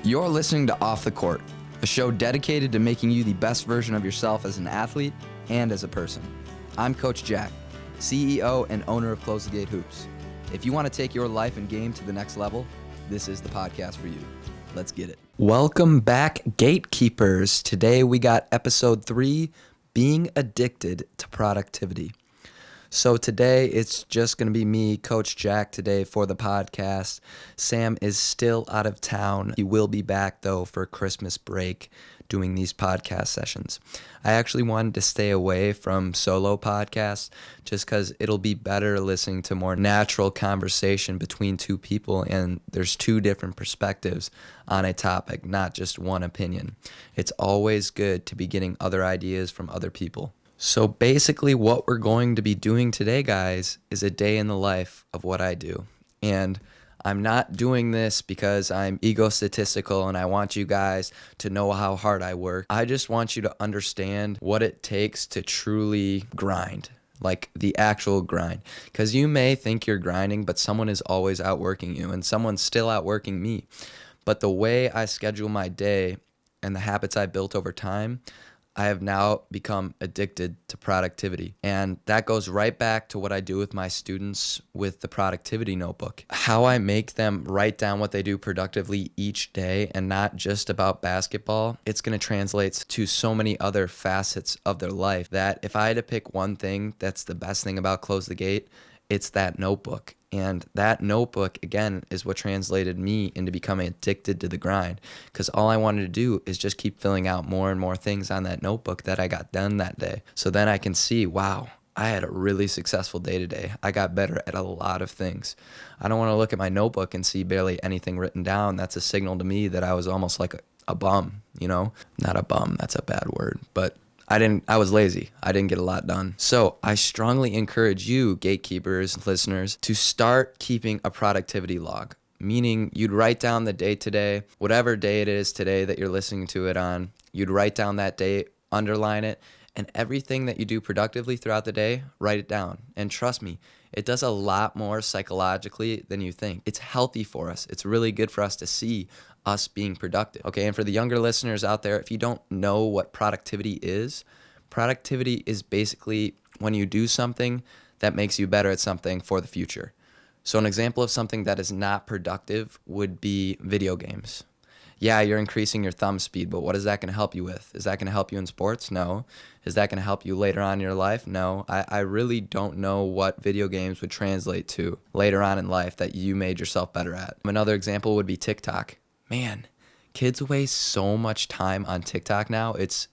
You're listening to Off the Court, a show dedicated to making you the best version of yourself as an athlete and as a person. I'm Coach Jack, CEO and owner of Close the Gate Hoops. If you want to take your life and game to the next level, this is the podcast for you. Let's get it. Welcome back, Gatekeepers. Today we got episode 3, Being Addicted to Productivity. So today it's just going to be me, Coach Jack, today for the podcast. Sam is still out of town. He will be back, though, for Christmas break doing these podcast sessions. I actually wanted to stay away from solo podcasts just because it'll be better listening to more natural conversation between two people, and there's two different perspectives on a topic, not just one opinion. It's always good to be getting other ideas from other people. So basically what we're going to be doing today, guys, is a day in the life of what I do. And I'm not doing this because I'm egotistical and I want you guys to know how hard I work. I just want you to understand what it takes to truly grind, like the actual grind. Because you may think you're grinding, but someone is always outworking you and someone's still outworking me. But the way I schedule my day and the habits I built over time, I have now become addicted to productivity. And that goes right back to what I do with my students with the productivity notebook. How I make them write down what they do productively each day and not just about basketball. It's going to translate to so many other facets of their life that if I had to pick one thing that's the best thing about Close the Gate, it's that notebook. And that notebook, again, is what translated me into becoming addicted to the grind. Because all I wanted to do is just keep filling out more and more things on that notebook that I got done that day. So then I can see, wow, I had a really successful day today. I got better at a lot of things. I don't want to look at my notebook and see barely anything written down. That's a signal to me that I was almost like a bum, you know? Not a bum, that's a bad word, but I was lazy. I didn't get a lot done. So I strongly encourage you, gatekeepers, listeners, to start keeping a productivity log, meaning you'd write down the day today, whatever day it is today that you're listening to it on, you'd write down that day, underline it, and everything that you do productively throughout the day, write it down. And trust me, it does a lot more psychologically than you think. It's healthy for us. It's really good for us to see us being productive. Okay, and for the younger listeners out there, if you don't know what productivity is basically when you do something that makes you better at something for the future. So an example of something that is not productive would be video games. Yeah, you're increasing your thumb speed, but what is that going to help you with? Is that going to help you in sports? No. Is that going to help you later on in your life? No. I really don't know what video games would translate to later on in life that you made yourself better at. Another example would be TikTok. Man, kids waste so much time on TikTok now. It's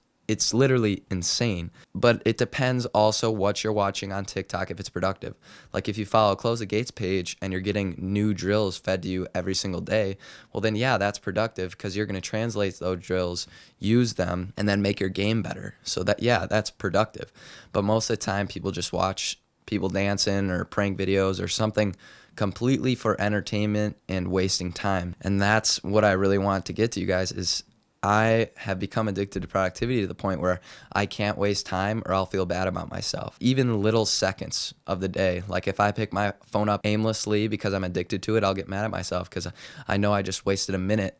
literally insane. But it depends also what you're watching on TikTok if it's productive. Like if you follow Close the Gates page and you're getting new drills fed to you every single day, well then yeah, that's productive because you're going to translate those drills, use them, and then make your game better. So that, yeah, that's productive. But most of the time people just watch people dancing or prank videos or something completely for entertainment and wasting time. And that's what I really want to get to you guys is I have become addicted to productivity to the point where I can't waste time or I'll feel bad about myself. Even little seconds of the day, like if I pick my phone up aimlessly because I'm addicted to it, I'll get mad at myself because I know I just wasted a minute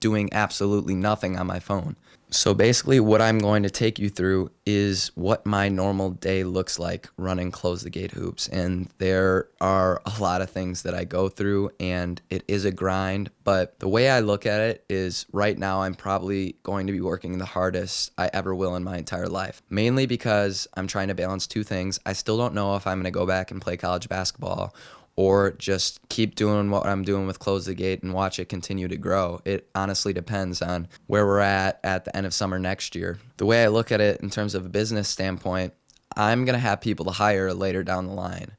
doing absolutely nothing on my phone. So basically what I'm going to take you through is what my normal day looks like running Close the Gate Hoops. And there are a lot of things that I go through and it is a grind. But the way I look at it is right now I'm probably going to be working the hardest I ever will in my entire life. Mainly because I'm trying to balance two things. I still don't know if I'm going to go back and play college basketball or just keep doing what I'm doing with Close the Gate and watch it continue to grow. It honestly depends on where we're at the end of summer next year. The way I look at it in terms of a business standpoint, I'm going to have people to hire later down the line.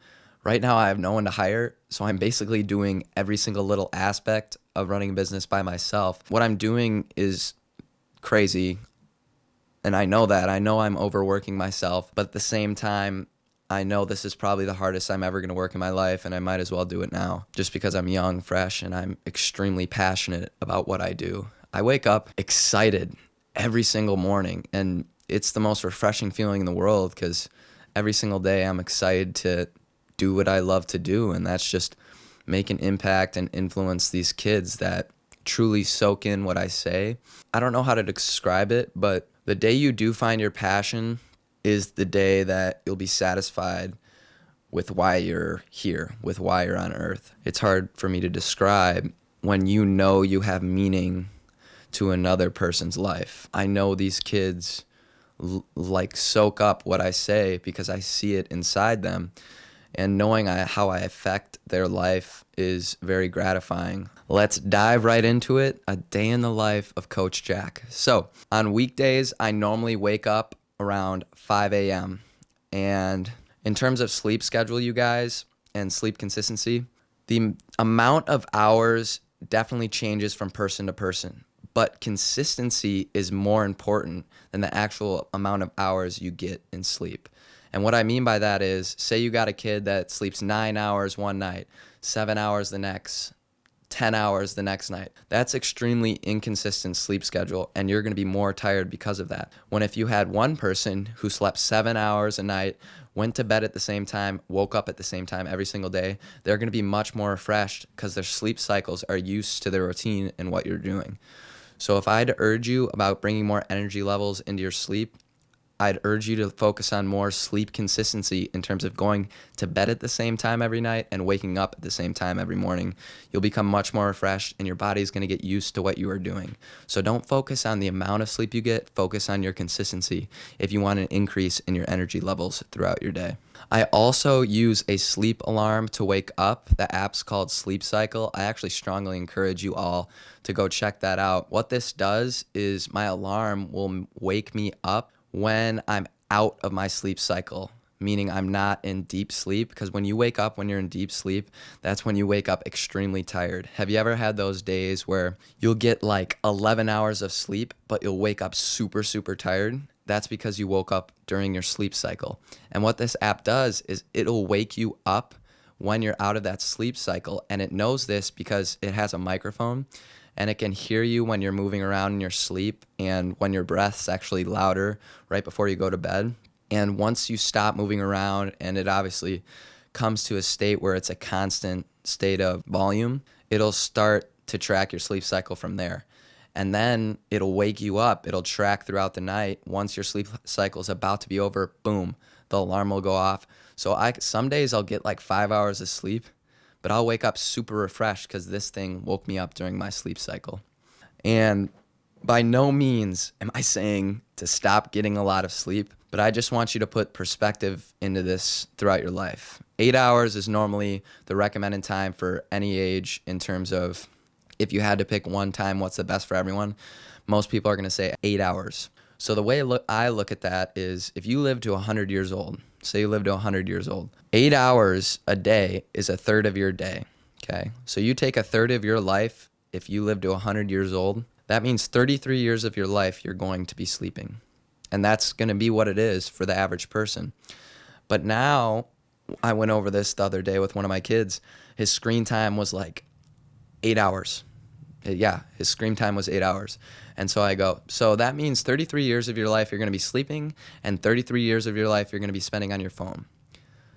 Right now, I have no one to hire, so I'm basically doing every single little aspect of running a business by myself. What I'm doing is crazy, and I know that. I know I'm overworking myself, but at the same time, I know this is probably the hardest I'm ever going to work in my life, and I might as well do it now just because I'm young, fresh, and I'm extremely passionate about what I do. I wake up excited every single morning, and it's the most refreshing feeling in the world because every single day I'm excited to do what I love to do, and that's just make an impact and influence these kids that truly soak in what I say. I don't know how to describe it, but the day you do find your passion is the day that you'll be satisfied with why you're here, with why you're on earth. It's hard for me to describe when you know you have meaning to another person's life. I know these kids like soak up what I say because I see it inside them, and knowing how I affect their life is very gratifying. Let's dive right into it. A day in the life of Coach Jack. So on weekdays, I normally wake up around 5 a.m. And in terms of sleep schedule, you guys, and sleep consistency, the amount of hours definitely changes from person to person. But consistency is more important than the actual amount of hours you get in sleep. And what I mean by that is, say you got a kid that sleeps 9 hours one night, 7 hours the next, 10 hours the next night. That's extremely inconsistent sleep schedule, and you're going to be more tired because of that. When if you had one person who slept 7 hours a night, went to bed at the same time, woke up at the same time every single day, they're going to be much more refreshed because their sleep cycles are used to their routine and what you're doing. So if I had to urge you about bringing more energy levels into your sleep, I'd urge you to focus on more sleep consistency in terms of going to bed at the same time every night and waking up at the same time every morning. You'll become much more refreshed, and your body's going to get used to what you are doing. So don't focus on the amount of sleep you get, focus on your consistency if you want an increase in your energy levels throughout your day. I also use a sleep alarm to wake up. The app's called Sleep Cycle. I actually strongly encourage you all to go check that out. What this does is my alarm will wake me up when I'm out of my sleep cycle, meaning I'm not in deep sleep, because when you wake up when you're in deep sleep, that's when you wake up extremely tired. Have you ever had those days where you'll get like 11 hours of sleep, but you'll wake up super, super tired? That's because you woke up during your sleep cycle. And what this app does is it'll wake you up when you're out of that sleep cycle, and it knows this because it has a microphone, and it can hear you when you're moving around in your sleep and when your breath's actually louder right before you go to bed. And once you stop moving around, and it obviously comes to a state where it's a constant state of volume, it'll start to track your sleep cycle from there. And then it'll wake you up. It'll track throughout the night. Once your sleep cycle is about to be over, boom, the alarm will go off. So some days I'll get like 5 hours of sleep, but I'll wake up super refreshed because this thing woke me up during my sleep cycle. And by no means am I saying to stop getting a lot of sleep, but I just want you to put perspective into this throughout your life. 8 hours is normally the recommended time for any age in terms of if you had to pick one time, what's the best for everyone? Most people are going to say 8 hours. So the way I look at that is if you live to 100 years old, say you live to 100 years old, 8 hours a day is a third of your day, okay? So you take a third of your life, if you live to 100 years old, that means 33 years of your life you're going to be sleeping. And that's going to be what it is for the average person. But now, I went over this the other day with one of my kids. His screen time was like 8 hours. Yeah, his screen time was 8 hours. And so I go, so that means 33 years of your life you're going to be sleeping, and 33 years of your life you're going to be spending on your phone.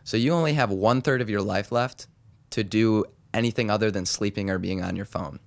So you only have 1/3 of your life left to do anything other than sleeping or being on your phone.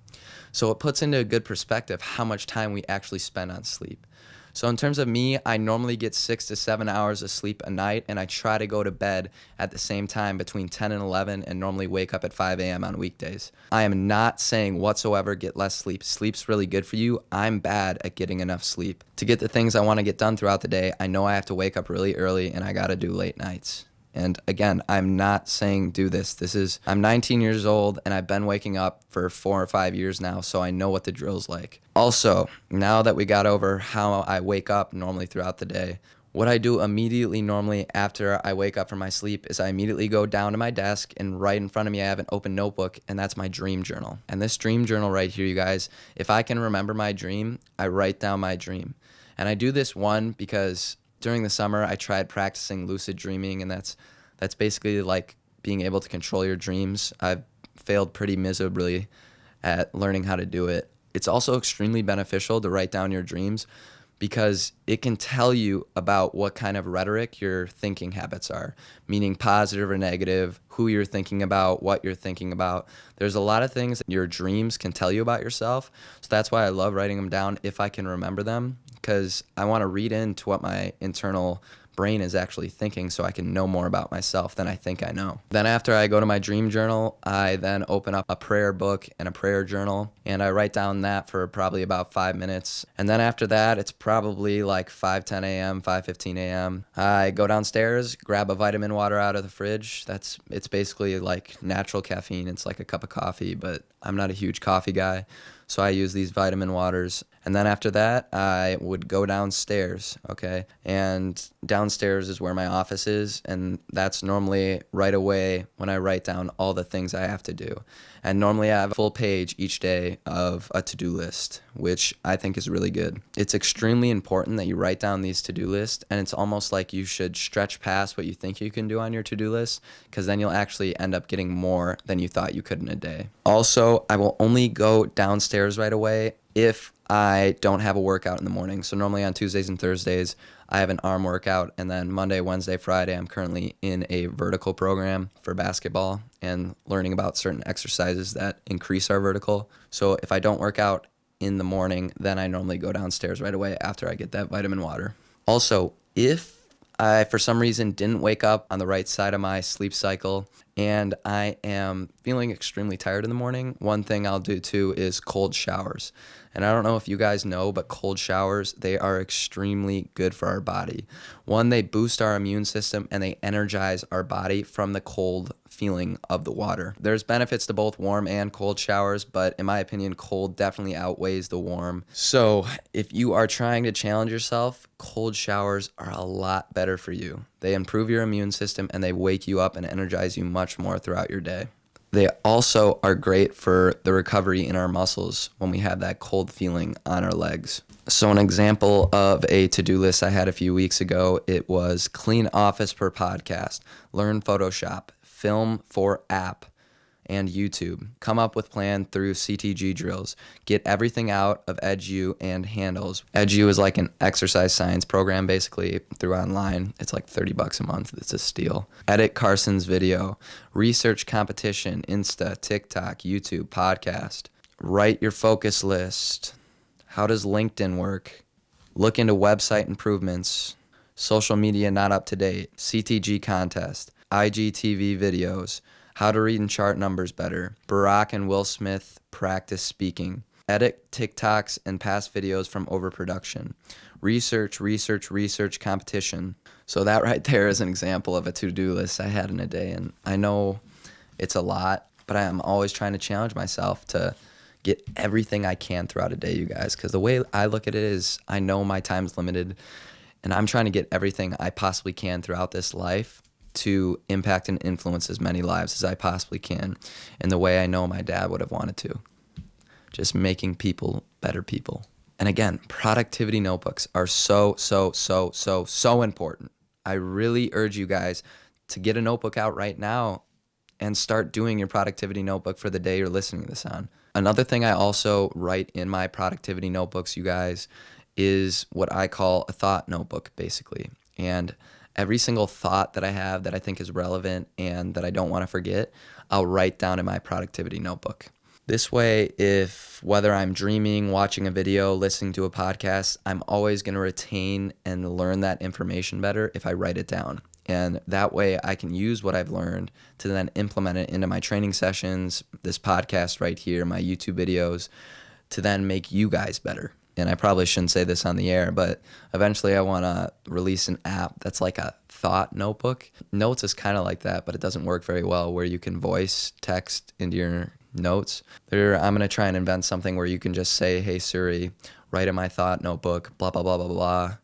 So it puts into a good perspective how much time we actually spend on sleep. So in terms of me, I normally get 6 to 7 hours of sleep a night, and I try to go to bed at the same time between 10 and 11 and normally wake up at 5 a.m. on weekdays. I am not saying whatsoever get less sleep. Sleep's really good for you. I'm bad at getting enough sleep. To get the things I want to get done throughout the day, I know I have to wake up really early and I got to do late nights. And again, I'm not saying do this. I'm 19 years old and I've been waking up for 4 or 5 years now, so I know what the drill's like. Also, now that we got over how I wake up normally throughout the day, what I do immediately normally after I wake up from my sleep is I immediately go down to my desk, and right in front of me I have an open notebook, and that's my dream journal. And this dream journal right here, you guys, if I can remember my dream, I write down my dream. And I do this because during the summer, I tried practicing lucid dreaming, and that's basically like being able to control your dreams. I've failed pretty miserably at learning how to do it. It's also extremely beneficial to write down your dreams because it can tell you about what kind of rhetoric your thinking habits are, meaning positive or negative, who you're thinking about, what you're thinking about. There's a lot of things that your dreams can tell you about yourself. So that's why I love writing them down if I can remember them, because I want to read into what my internal brain is actually thinking so I can know more about myself than I think I know. Then after I go to my dream journal, I then open up a prayer book and a prayer journal, and I write down that for probably about 5 minutes. And then after that, it's probably like 5:10 a.m., 5:15 a.m. I go downstairs, grab a vitamin water out of the fridge. It's basically like natural caffeine. It's like a cup of coffee, but I'm not a huge coffee guy, so I use these vitamin waters. And then after that, I would go downstairs, okay? And downstairs is where my office is, and that's normally right away when I write down all the things I have to do. And normally I have a full page each day of a to-do list, which I think is really good. It's extremely important that you write down these to-do lists, and it's almost like you should stretch past what you think you can do on your to-do list, because then you'll actually end up getting more than you thought you could in a day. Also, I will only go downstairs right away if I don't have a workout in the morning. So normally on Tuesdays and Thursdays, I have an arm workout, and then Monday, Wednesday, Friday, I'm currently in a vertical program for basketball and learning about certain exercises that increase our vertical. So if I don't work out in the morning, then I normally go downstairs right away after I get that vitamin water. Also, if I, for some reason, didn't wake up on the right side of my sleep cycle and I am feeling extremely tired in the morning, one thing I'll do too is cold showers. And I don't know if you guys know, but cold showers, they are extremely good for our body. One, they boost our immune system and they energize our body from the cold feeling of the water. There's benefits to both warm and cold showers, but in my opinion, cold definitely outweighs the warm. So if you are trying to challenge yourself, cold showers are a lot better for you. They improve your immune system and they wake you up and energize you much more throughout your day. They also are great for the recovery in our muscles when we have that cold feeling on our legs. So an example of a to-do list I had a few weeks ago, it was clean office per podcast, learn Photoshop, film for app, and YouTube. Come up with plan through CTG drills. Get everything out of EdU and handles. EdU is like an exercise science program basically through online. It's like $30 a month. It's a steal. Edit Carson's video. Research competition, Insta, TikTok, YouTube, podcast. Write your focus list. How does LinkedIn work? Look into website improvements. Social media not up to date. CTG contest. IGTV videos. How to read and chart numbers better. Barack and Will Smith practice speaking. Edit TikToks and past videos from overproduction. Research competition. So that right there is an example of a to-do list I had in a day. And I know it's a lot, but I am always trying to challenge myself to get everything I can throughout a day, you guys. Because the way I look at it is I know my time's limited, and I'm trying to get everything I possibly can throughout this life to impact and influence as many lives as I possibly can in the way I know my dad would have wanted to. Just making people better people. And again, productivity notebooks are so important. I really urge you guys to get a notebook out right now and start doing your productivity notebook for the day you're listening to this on. Another thing I also write in my productivity notebooks, you guys, is what I call a thought notebook, basically. And every single thought that I have that I think is relevant and that I don't want to forget, I'll write down in my productivity notebook. This way, if whether I'm dreaming, watching a video, listening to a podcast, I'm always going to retain and learn that information better if I write it down. And that way I can use what I've learned to then implement it into my training sessions, this podcast right here, my YouTube videos, to then make you guys better. And I probably shouldn't say this on the air, but eventually I want to release an app that's like a thought notebook. Notes is kind of like that, but it doesn't work very well, where you can voice text into your notes. I'm going to try and invent something where you can just say, hey Siri, write in my thought notebook, blah, blah, blah, blah, blah.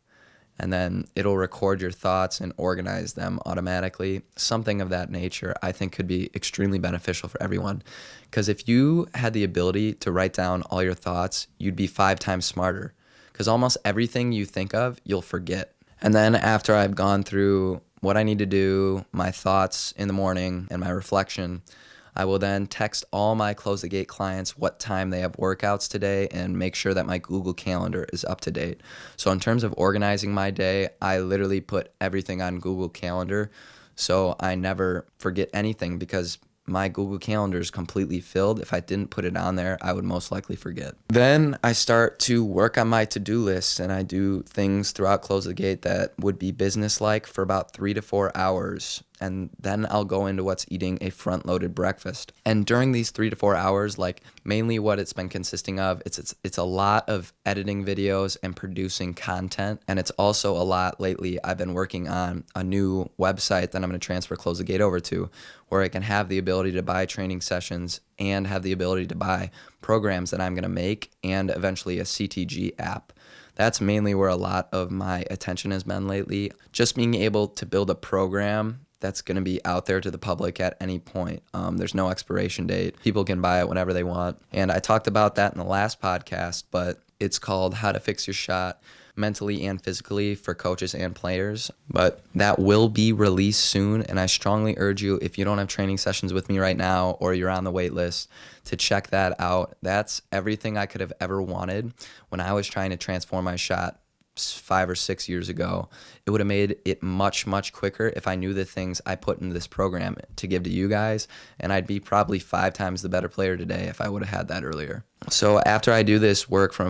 And then it'll record your thoughts and organize them automatically. Something of that nature I think could be extremely beneficial for everyone. Because if you had the ability to write down all your thoughts, you'd be 5 times smarter. Because almost everything you think of, you'll forget. And then after I've gone through what I need to do, my thoughts in the morning and my reflection, I will then text all my Close the Gate clients what time they have workouts today and make sure that my Google Calendar is up to date. So in terms of organizing my day, I literally put everything on Google Calendar so I never forget anything, because my Google Calendar is completely filled. If I didn't put it on there, I would most likely forget. Then I start to work on my to-do list, and I do things throughout Close the Gate that would be business-like for about 3 to 4 hours. And then I'll go into what's eating a front-loaded breakfast. And during these 3 to 4 hours, like mainly what it's been consisting of, it's a lot of editing videos and producing content. And it's also a lot lately, I've been working on a new website that I'm going to transfer Close the Gate over to, where I can have the ability to buy training sessions and have the ability to buy programs that I'm going to make, and eventually a CTG app. That's mainly where a lot of my attention has been lately. Just being able to build a program that's going to be out there to the public at any point. There's no expiration date. People can buy it whenever they want. And I talked about that in the last podcast, but it's called How to Fix Your Shot Mentally and Physically for Coaches and Players. But that will be released soon, and I strongly urge you, if you don't have training sessions with me right now or you're on the wait list, to check that out. That's everything I could have ever wanted when I was trying to transform my shot 5 or 6 years ago. It would have made it much, much quicker if I knew the things I put into this program to give to you guys, and I'd be probably 5 times the better player today if I would have had that earlier. So after I do this work for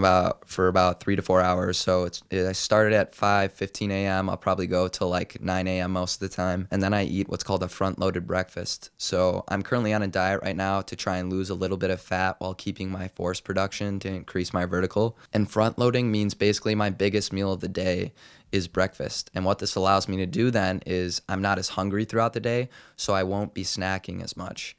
about 3 to 4 hours, so I started at 5:15 a.m. I'll probably go till like 9 a.m. most of the time, and then I eat what's called a front-loaded breakfast. So I'm currently on a diet right now to try and lose a little bit of fat while keeping my force production to increase my vertical. And front-loading means basically my biggest meal of the day is breakfast. And what this allows me to do then is I'm not as hungry throughout the day, so I won't be snacking as much.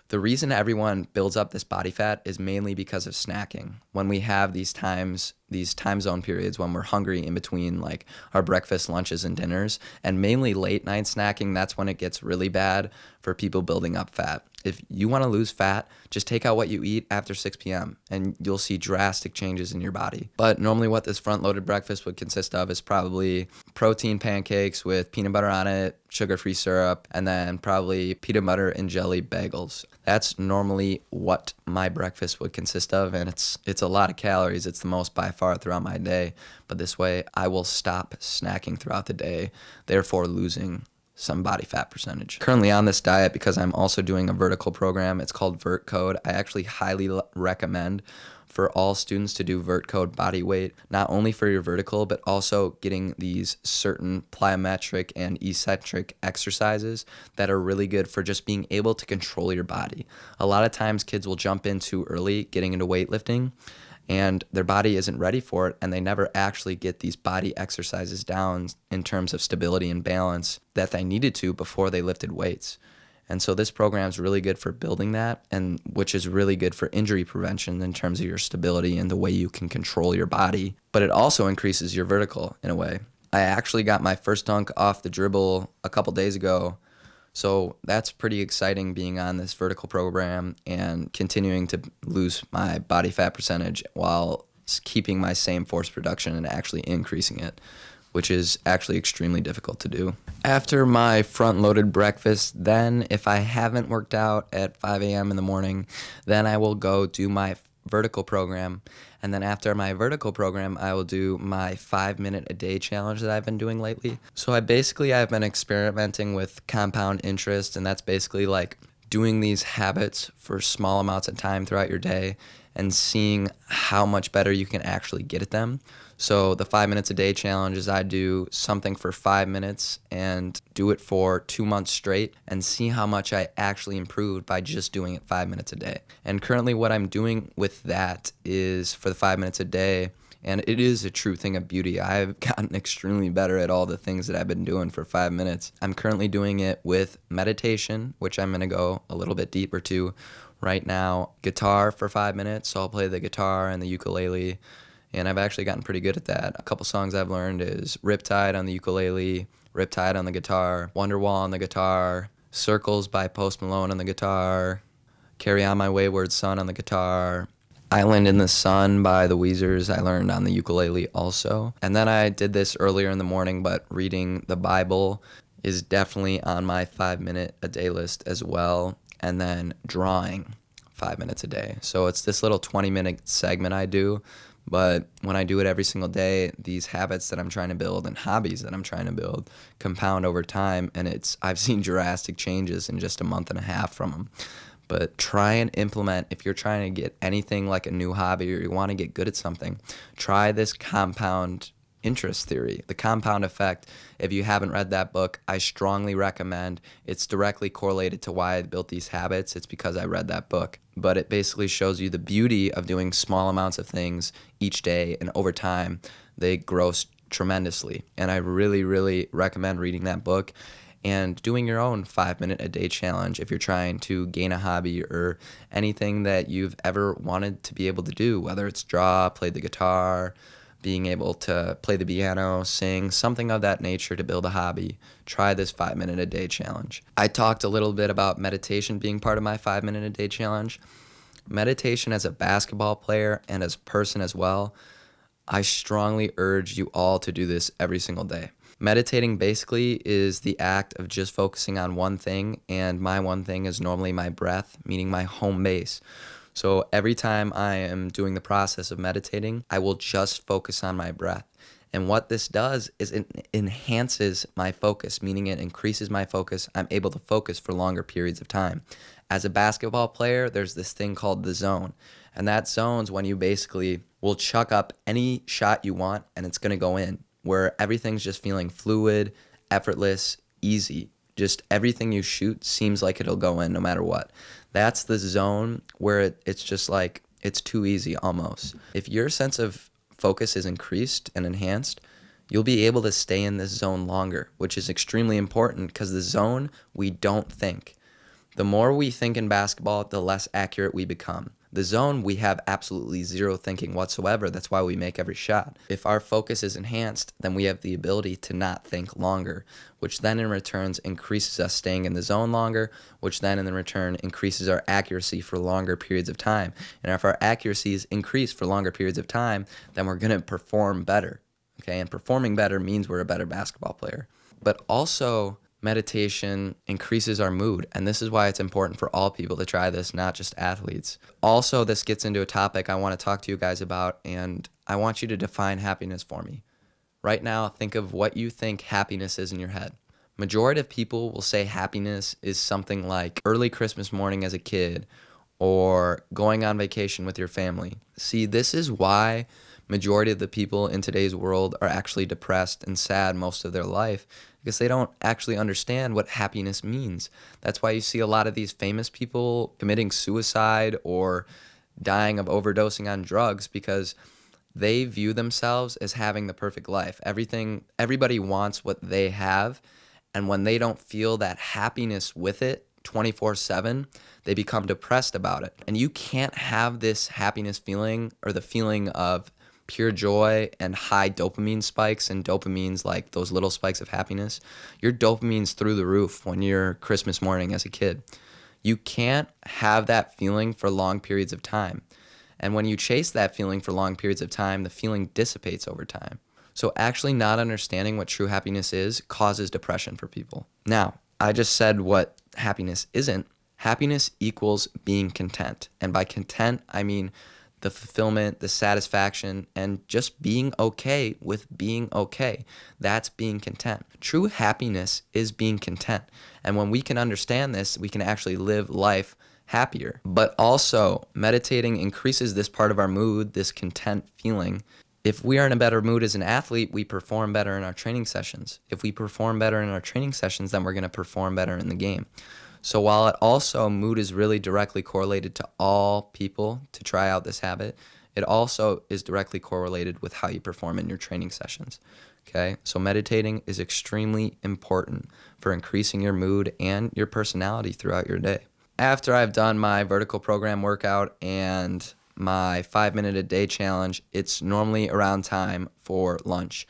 The reason everyone builds up this body fat is mainly because of snacking. When we have these time zone periods when we're hungry in between like our breakfast, lunches, and dinners, and mainly late night snacking, that's when it gets really bad for people building up fat. If you want to lose fat, just take out what you eat after 6 p.m. and you'll see drastic changes in your body. But normally what this front-loaded breakfast would consist of is probably protein pancakes with peanut butter on it, sugar-free syrup, and then probably peanut butter and jelly bagels. That's normally what my breakfast would consist of, and it's a lot of calories. It's the most by far throughout my day. But this way, I will stop snacking throughout the day, therefore losing some body fat percentage. Currently on this diet because I'm also doing a vertical program. It's called Vert Code. I actually highly recommend for all students to do Vert Code body weight, not only for your vertical, but also getting these certain plyometric and eccentric exercises that are really good for just being able to control your body. A lot of times kids will jump in too early getting into weightlifting, and their body isn't ready for it, and they never actually get these body exercises down in terms of stability and balance that they needed to before they lifted weights. And so this program is really good for building that, and which is really good for injury prevention in terms of your stability and the way you can control your body. But it also increases your vertical in a way. I actually got my first dunk off the dribble a couple days ago. So that's pretty exciting, being on this vertical program and continuing to lose my body fat percentage while keeping my same force production and actually increasing it, which is actually extremely difficult to do. After my front-loaded breakfast, then if I haven't worked out at 5 a.m. in the morning, then I will go do my vertical program. And then after my vertical program, I will do my 5-minute a day challenge that I've been doing lately. So I've been experimenting with compound interest, and that's basically like doing these habits for small amounts of time throughout your day and seeing how much better you can actually get at them. So the 5 minutes a day challenge is I do something for 5 minutes and do it for 2 months straight and see how much I actually improved by just doing it 5 minutes a day. And currently what I'm doing with that is for the 5 minutes a day, and it is a true thing of beauty. I've gotten extremely better at all the things that I've been doing for 5 minutes. I'm currently doing it with meditation, which I'm going to go a little bit deeper to right now. Guitar for 5 minutes, so I'll play the guitar and the ukulele. And I've actually gotten pretty good at that. A couple songs I've learned is Riptide on the ukulele, Riptide on the guitar, Wonderwall on the guitar, Circles by Post Malone on the guitar, Carry On My Wayward Son on the guitar, Island in the Sun by the Weezers I learned on the ukulele also. And then I did this earlier in the morning, but reading the Bible is definitely on my 5 minute a day list as well. and then drawing 5 minutes a day. So it's this little 20-minute segment I do. But when I do it every single day, these habits that I'm trying to build and hobbies that I'm trying to build compound over time. And I've seen drastic changes in just a month and a half from them. But try and implement, if you're trying to get anything like a new hobby or you want to get good at something, try this compound interest theory, the compound effect. If you haven't read that book, I strongly recommend. It's directly correlated to why I built these habits. It's because I read that book. But it basically shows you the beauty of doing small amounts of things each day, and over time, they grow tremendously. And I really, really recommend reading that book and doing your own 5-minute a day challenge if you're trying to gain a hobby or anything that you've ever wanted to be able to do, whether it's draw, play the guitar, being able to play the piano, sing, something of that nature to build a hobby. Try this 5-minute a day challenge. I talked a little bit about meditation being part of my 5-minute a day challenge. Meditation as a basketball player and as a person as well, I strongly urge you all to do this every single day. Meditating basically is the act of just focusing on one thing, and my one thing is normally my breath, meaning my home base. So every time I am doing the process of meditating, I will just focus on my breath. And what this does is it enhances my focus, meaning it increases my focus. I'm able to focus for longer periods of time. As a basketball player, there's this thing called the zone. And that zone's when you basically will chuck up any shot you want and it's going to go in, where everything's just feeling fluid, effortless, easy. Just everything you shoot seems like it'll go in no matter what. That's the zone where it's just like, it's too easy almost. If your sense of focus is increased and enhanced, you'll be able to stay in this zone longer, which is extremely important because the zone, we don't think. The more we think in basketball, the less accurate we become. The zone, we have absolutely zero thinking whatsoever. That's why we make every shot. If our focus is enhanced, then we have the ability to not think longer, which then in return increases us staying in the zone longer, which then in return increases our accuracy for longer periods of time. And if our accuracy is increased for longer periods of time, then we're going to perform better. Okay, and performing better means we're a better basketball player. But also, meditation increases our mood, and this is why it's important for all people to try this, not just athletes. Also, this gets into a topic I want to talk to you guys about, and I want you to define happiness for me. Right now, think of what you think happiness is in your head. Majority of people will say happiness is something like early Christmas morning as a kid or going on vacation with your family. See, this is why majority of the people in today's world are actually depressed and sad most of their life, because they don't actually understand what happiness means. That's why you see a lot of these famous people committing suicide or dying of overdosing on drugs, because they view themselves as having the perfect life. Everybody wants what they have, and when they don't feel that happiness with it 24/7, they become depressed about it. And you can't have this happiness feeling or the feeling of pure joy and high dopamine spikes, and dopamine's like those little spikes of happiness. Your dopamine's through the roof when you're Christmas morning as a kid. You can't have that feeling for long periods of time. And when you chase that feeling for long periods of time, the feeling dissipates over time. So actually not understanding what true happiness is causes depression for people. Now, I just said what happiness isn't. Happiness equals being content. And by content, I mean the fulfillment, the satisfaction, and just being okay with being okay. That's being content. True happiness is being content. And when we can understand this, we can actually live life happier. But also, meditating increases this part of our mood, this content feeling. If we are in a better mood as an athlete, we perform better in our training sessions. If we perform better in our training sessions, then we're going to perform better in the game. So while it also, mood is really directly correlated to all people to try out this habit, it also is directly correlated with how you perform in your training sessions. Okay, so meditating is extremely important for increasing your mood and your personality throughout your day. After I've done my vertical program workout and my 5-minute a day challenge, it's normally around time for lunch.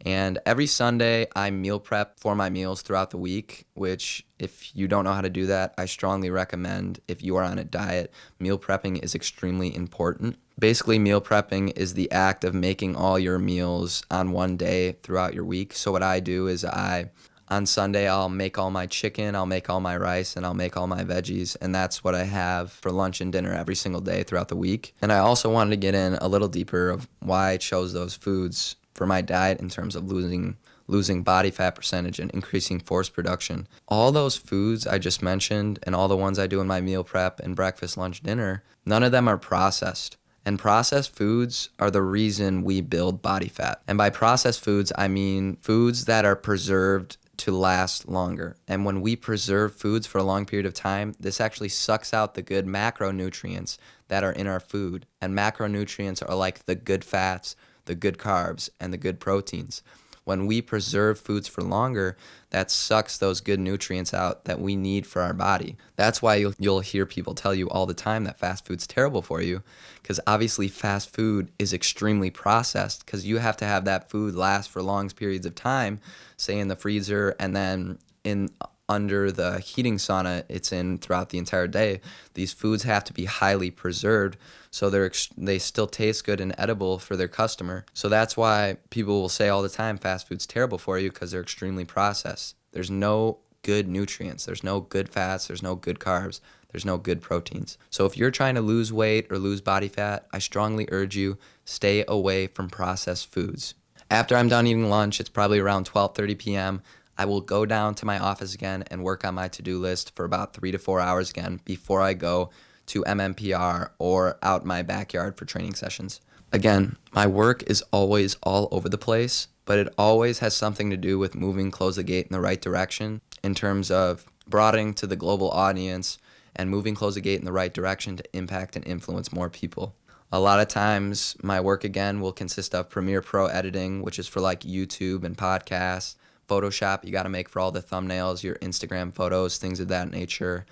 And every Sunday, I meal prep for my meals throughout the week, which if you don't know how to do that, I strongly recommend. If you are on a diet, meal prepping is extremely important. Basically, meal prepping is the act of making all your meals on one day throughout your week. So what I do is I On Sunday, I'll make all my chicken, I'll make all my rice, and I'll make all my veggies. And that's what I have for lunch and dinner every single day throughout the week. And I also wanted to get in a little deeper of why I chose those foods for my diet in terms of losing body fat percentage and increasing force production. All those foods I just mentioned and all the ones I do in my meal prep and breakfast, lunch, dinner, none of them are processed. And processed foods are the reason we build body fat. And by processed foods, I mean foods that are preserved to last longer. And when we preserve foods for a long period of time, this actually sucks out the good macronutrients that are in our food. And macronutrients are like the good fats, the good carbs, and the good proteins. When we preserve foods for longer, that sucks those good nutrients out that we need for our body. That's why you'll hear people tell you all the time that fast food's terrible for you, because obviously fast food is extremely processed because you have to have that food last for long periods of time, say in the freezer and then in under the heating sauna it's in throughout the entire day. These foods have to be highly preserved so they still taste good and edible for their customer. So that's why people will say all the time fast food's terrible for you, because they're extremely processed. There's no good nutrients, there's no good fats, there's no good carbs, there's no good proteins. So if you're trying to lose weight or lose body fat, I strongly urge you stay away from processed foods. After I'm done eating lunch, it's probably around 12:30 p.m. I will go down to my office again and work on my to-do list for about 3 to 4 hours again before I go to MMPR or out my backyard for training sessions. Again, my work is always all over the place, but it always has something to do with moving Close the Gate in the right direction in terms of broadening to the global audience and moving Close the Gate in the right direction to impact and influence more people. A lot of times my work again will consist of Premiere Pro editing, which is for like YouTube and podcasts. Photoshop, you got to make for all the thumbnails, your Instagram photos, things of that nature.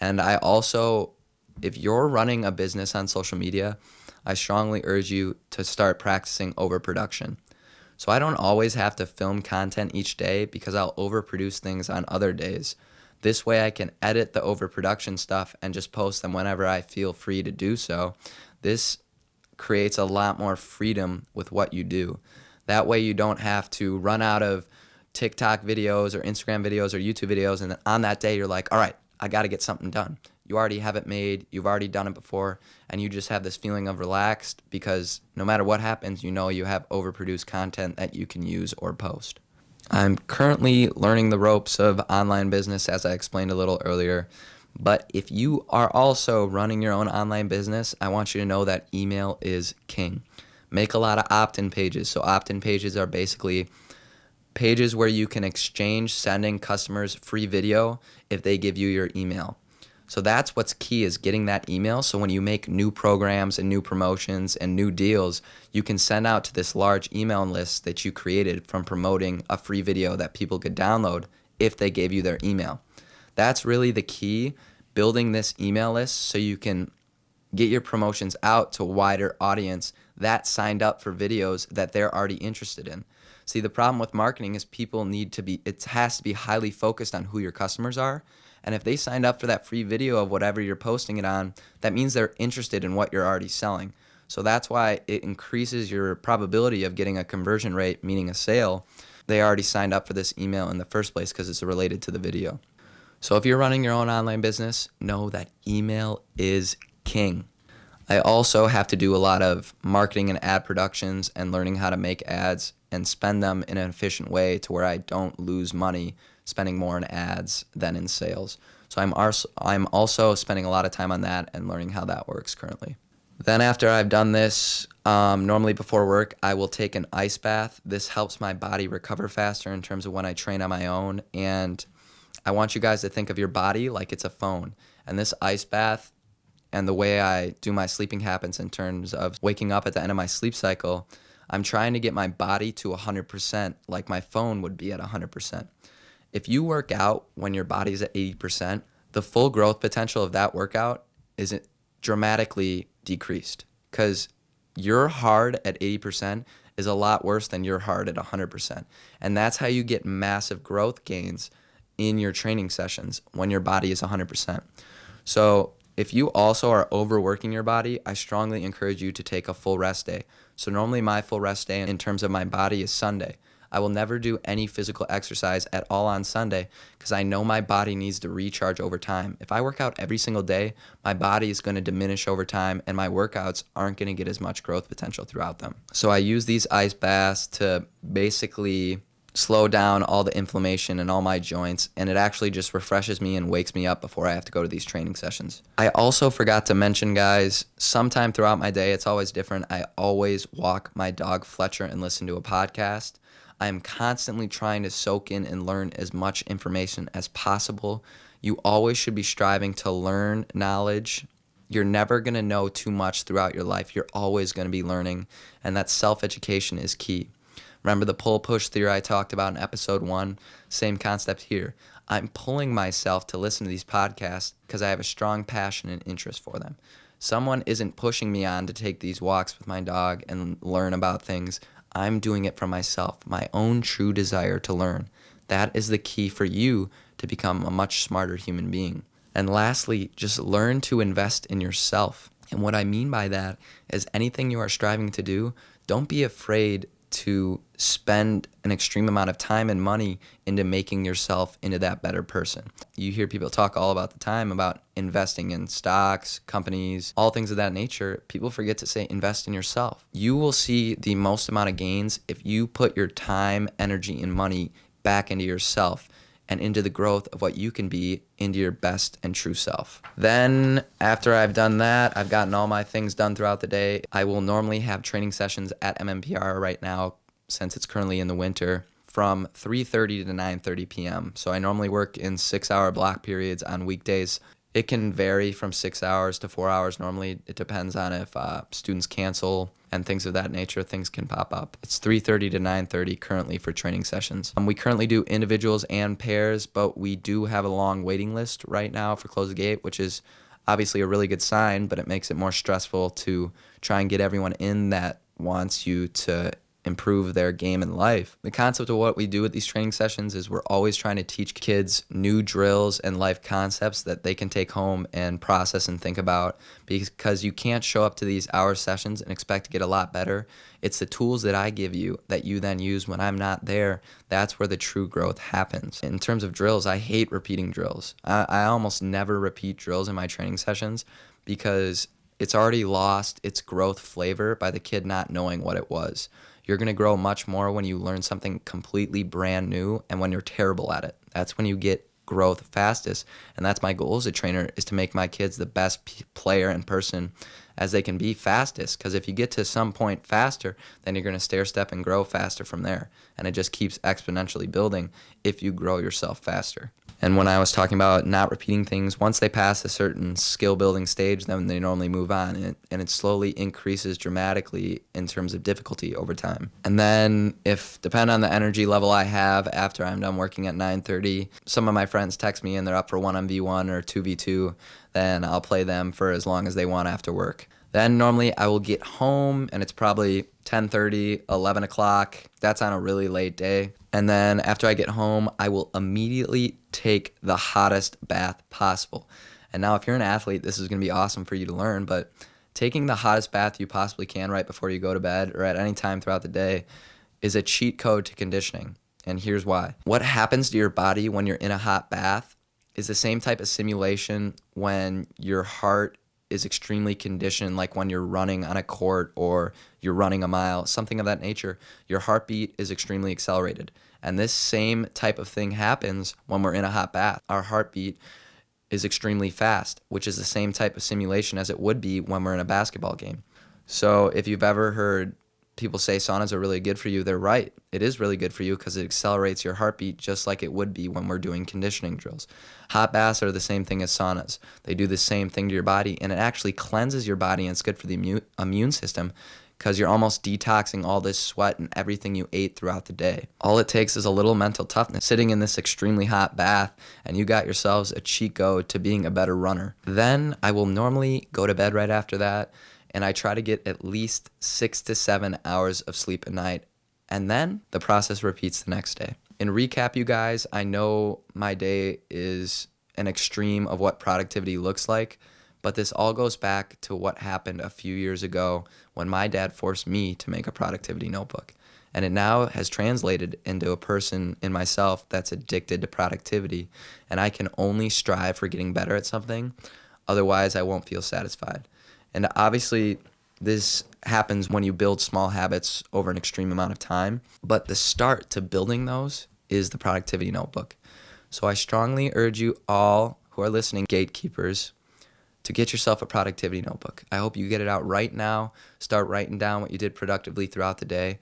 And I also, if you're running a business on social media, I strongly urge you to start practicing overproduction. So I don't always have to film content each day because I'll overproduce things on other days. This way I can edit the overproduction stuff and just post them whenever I feel free to do so. This creates a lot more freedom with what you do. That way you don't have to run out of TikTok videos or Instagram videos or YouTube videos, and then on that day you're like, all right, I got to get something done. You already have it made, you've already done it before, and you just have this feeling of relaxed because no matter what happens, you know you have overproduced content that you can use or post. I'm currently learning the ropes of online business, as I explained a little earlier, but if you are also running your own online business, I want you to know that email is king. Make a lot of opt-in pages. So opt-in pages are basically pages where you can exchange sending customers free video if they give you your email. So that's what's key, is getting that email. So when you make new programs and new promotions and new deals, you can send out to this large email list that you created from promoting a free video that people could download if they gave you their email. That's really the key, building this email list so you can get your promotions out to a wider audience that signed up for videos that they're already interested in. See, the problem with marketing is it has to be highly focused on who your customers are. And if they signed up for that free video of whatever you're posting it on, that means they're interested in what you're already selling. So that's why it increases your probability of getting a conversion rate, meaning a sale. They already signed up for this email in the first place because it's related to the video. So if you're running your own online business, know that email is king. I also have to do a lot of marketing and ad productions and learning how to make ads and spend them in an efficient way to where I don't lose money spending more in ads than in sales. So I'm also spending a lot of time on that and learning how that works currently. Then after I've done this, normally before work, I will take an ice bath. This helps my body recover faster in terms of when I train on my own. And I want you guys to think of your body like it's a phone. And this ice bath and the way I do my sleeping habits in terms of waking up at the end of my sleep cycle, I'm trying to get my body to 100% like my phone would be at 100%. If you work out when your body's at 80%, the full growth potential of that workout is dramatically decreased, because your hard at 80% is a lot worse than your hard at 100%. And that's how you get massive growth gains in your training sessions when your body is 100%. So if you also are overworking your body, I strongly encourage you to take a full rest day. So normally my full rest day in terms of my body is Sunday. I will never do any physical exercise at all on Sunday because I know my body needs to recharge over time. If I work out every single day, my body is going to diminish over time and my workouts aren't going to get as much growth potential throughout them. So I use these ice baths to basically slow down all the inflammation in all my joints, and it actually just refreshes me and wakes me up before I have to go to these training sessions. I also forgot to mention, guys, sometime throughout my day, it's always different. I always walk my dog Fletcher and listen to a podcast. I am constantly trying to soak in and learn as much information as possible. You always should be striving to learn knowledge. You're never going to know too much throughout your life. You're always going to be learning, and that self-education is key. Remember the pull-push theory I talked about in episode 1? Same concept here. I'm pulling myself to listen to these podcasts because I have a strong passion and interest for them. Someone isn't pushing me on to take these walks with my dog and learn about things. I'm doing it for myself, my own true desire to learn. That is the key for you to become a much smarter human being. And lastly, just learn to invest in yourself. And what I mean by that is anything you are striving to do, don't be afraid to spend an extreme amount of time and money into making yourself into that better person. You hear people talk all about the time about investing in stocks, companies, all things of that nature. People forget to say invest in yourself. You will see the most amount of gains if you put your time, energy, and money back into yourself and into the growth of what you can be into your best and true self. Then after I've done that, I've gotten all my things done throughout the day. I will normally have training sessions at MMPR right now, since it's currently in the winter, from 3:30 to 9:30 p.m. So I normally work in 6-hour block periods on weekdays. It can vary from 6 hours to 4 hours normally. It depends on if students cancel and things of that nature. Things can pop up. It's 3:30 to 9:30 currently for training sessions. We currently do individuals and pairs, but we do have a long waiting list right now for Close the Gate, which is obviously a really good sign, but it makes it more stressful to try and get everyone in that wants you to improve their game in life. The concept of what we do with these training sessions is we're always trying to teach kids new drills and life concepts that they can take home and process and think about, because you can't show up to these hour sessions and expect to get a lot better. It's the tools that I give you that you then use when I'm not there. That's where the true growth happens. In terms of drills, I hate repeating drills. I almost never repeat drills in my training sessions because it's already lost its growth flavor by the kid not knowing what it was. You're going to grow much more when you learn something completely brand new and when you're terrible at it. That's when you get growth fastest. And that's my goal as a trainer, is to make my kids the best player and person as they can be fastest. Because if you get to some point faster, then you're going to stair step and grow faster from there. And it just keeps exponentially building if you grow yourself faster. And when I was talking about not repeating things, once they pass a certain skill building stage, then they normally move on, and it slowly increases dramatically in terms of difficulty over time. And then depending on the energy level I have after I'm done working at 9:30, some of my friends text me and they're up for 1v1 or 2v2, then I'll play them for as long as they want after work. Then normally I will get home and it's probably 10:30, 11 o'clock. That's on a really late day. And then after I get home, I will immediately take the hottest bath possible. And now if you're an athlete, this is going to be awesome for you to learn, but taking the hottest bath you possibly can right before you go to bed or at any time throughout the day is a cheat code to conditioning. And here's why. What happens to your body when you're in a hot bath is the same type of simulation when your heart is extremely conditioned, like when you're running on a court or you're running a mile, something of that nature. Your heartbeat is extremely accelerated. And this same type of thing happens when we're in a hot bath. Our heartbeat is extremely fast, which is the same type of simulation as it would be when we're in a basketball game. So if you've ever heard people say saunas are really good for you, they're right. It is really good for you because it accelerates your heartbeat just like it would be when we're doing conditioning drills. Hot baths are the same thing as saunas. They do the same thing to your body, and it actually cleanses your body, and it's good for the immune system because you're almost detoxing all this sweat and everything you ate throughout the day. All it takes is a little mental toughness, sitting in this extremely hot bath, and you got yourselves a cheat code to being a better runner. Then I will normally go to bed right after that, and I try to get at least 6 to 7 hours of sleep a night, and then the process repeats the next day. In recap, you guys, I know my day is an extreme of what productivity looks like, but this all goes back to what happened a few years ago when my dad forced me to make a productivity notebook. And it now has translated into a person in myself that's addicted to productivity. And I can only strive for getting better at something. Otherwise, I won't feel satisfied. And obviously, this happens when you build small habits over an extreme amount of time. But the start to building those is the productivity notebook. So I strongly urge you all who are listening, gatekeepers, to get yourself a productivity notebook. I hope you get it out right now. Start writing down what you did productively throughout the day.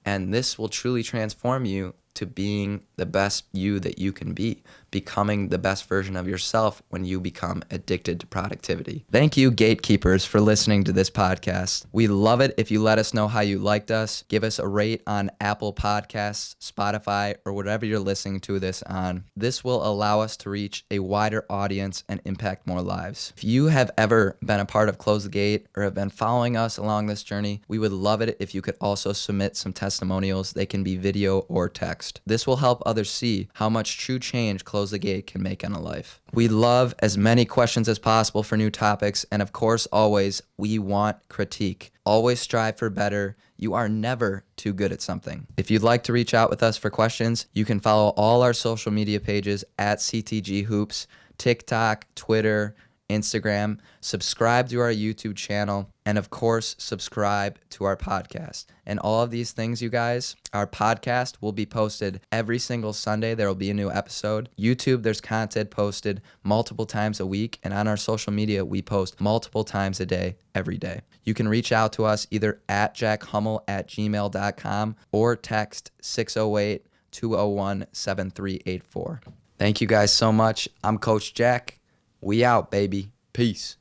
And this will truly transform you to being the best you that you can be, becoming the best version of yourself when you become addicted to productivity. Thank you, gatekeepers, for listening to this podcast. We love it if you let us know how you liked us. Give us a rate on Apple Podcasts, Spotify, or whatever you're listening to this on. This will allow us to reach a wider audience and impact more lives. If you have ever been a part of Close the Gate or have been following us along this journey, we would love it if you could also submit some testimonials. They can be video or text. This will help others see how much true change Close the Gate can make on a life. We love as many questions as possible for new topics, and of course, always, we want critique. Always strive for better. You are never too good at something. If you'd like to reach out with us for questions, you can follow all our social media pages at CTG Hoops, TikTok, Twitter, Instagram, subscribe to our YouTube channel, and of course, subscribe to our podcast. And all of these things, you guys, our podcast will be posted every single Sunday. There will be a new episode. YouTube, there's content posted multiple times a week. And on our social media, we post multiple times a day, every day. You can reach out to us either at jackhummel@gmail.com or text 608-201-7384. Thank you guys so much. I'm Coach Jack. We out, baby. Peace.